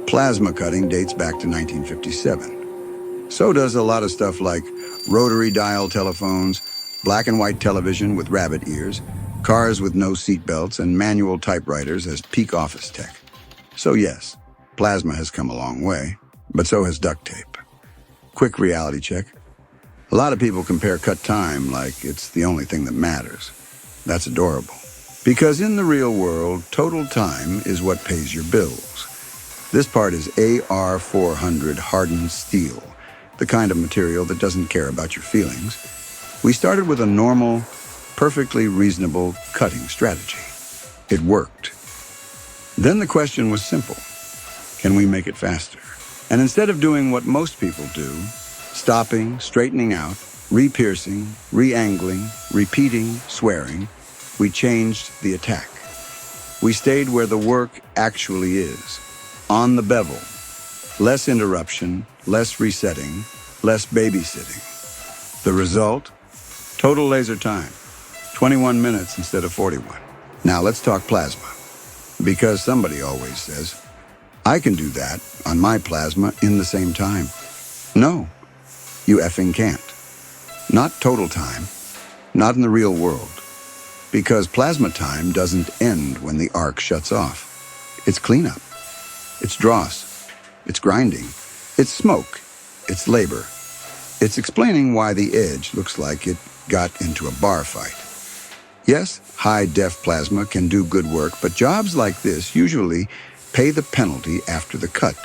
Plasma cutting dates back to 1957. So does a lot of stuff like rotary dial telephones, black and white television with rabbit ears, cars with no seatbelts, and manual typewriters as peak office tech. So yes, plasma has come a long way, but so has duct tape. Quick reality check. A lot of people compare cut time like it's the only thing that matters. That's adorable. Because in the real world, total time is what pays your bills. This part is AR400 hardened steel, the kind of material that doesn't care about your feelings. We started with a normal, perfectly reasonable cutting strategy. It worked. Then the question was simple. Can we make it faster? And instead of doing what most people do, stopping, straightening out, re-piercing, re-angling, repeating, swearing, we changed the attack. We stayed where the work actually is, on the bevel. Less interruption, less resetting, less babysitting. The result? Total laser time, 21 minutes instead of 41. Now let's talk plasma. Because somebody always says, I can do that on my plasma in the same time. No, you effing can't. Not total time, not in the real world. Because plasma time doesn't end when the arc shuts off. It's cleanup. It's dross. It's grinding. It's smoke. It's labor. It's explaining why the edge looks like it got into a bar fight. Yes, high-def plasma can do good work, but jobs like this usually pay the penalty after the cut.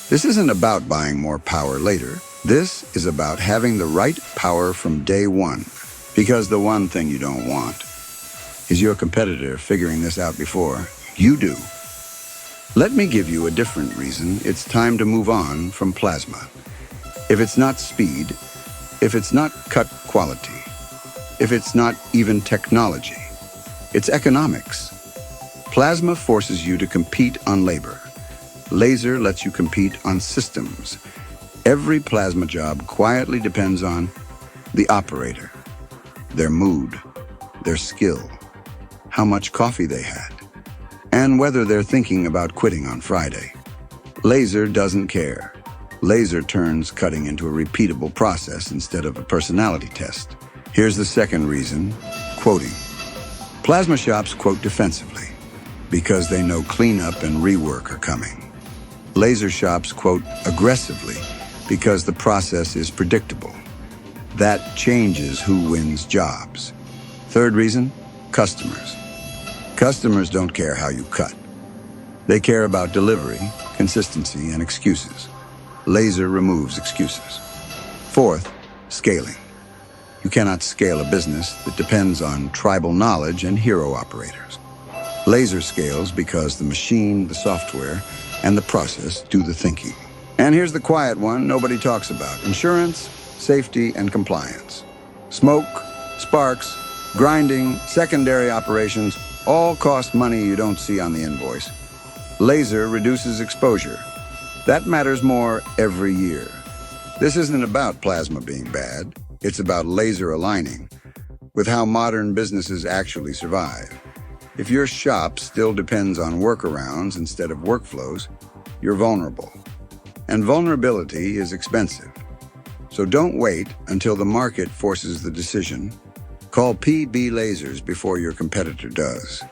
This isn't about buying more power later. This is about having the right power from day one. Because the one thing you don't want is your competitor figuring this out before you do. Let me give you a different reason it's time to move on from plasma. If it's not speed, if it's not cut quality, if it's not even technology, it's economics. Plasma forces you to compete on labor. Laser lets you compete on systems. Every plasma job quietly depends on the operator, their mood, their skill, how much coffee they had, and whether they're thinking about quitting on Friday. Laser doesn't care. Laser turns cutting into a repeatable process instead of a personality test. Here's the second reason, quoting. Plasma shops quote defensively because they know cleanup and rework are coming. Laser shops quote aggressively because the process is predictable. That changes who wins jobs. Third reason, customers. Customers don't care how you cut. They care about delivery, consistency, and excuses. Laser removes excuses. Fourth, scaling. You cannot scale a business that depends on tribal knowledge and hero operators. Laser scales because the machine, the software, and the process do the thinking. And here's the quiet one nobody talks about. Insurance, safety, and compliance. Smoke, sparks, grinding, secondary operations, all cost money you don't see on the invoice. Laser reduces exposure. That matters more every year. This isn't about plasma being bad. It's about laser aligning with how modern businesses actually survive. If your shop still depends on workarounds instead of workflows, you're vulnerable. And vulnerability is expensive. So don't wait until the market forces the decision. Call PB Lasers before your competitor does.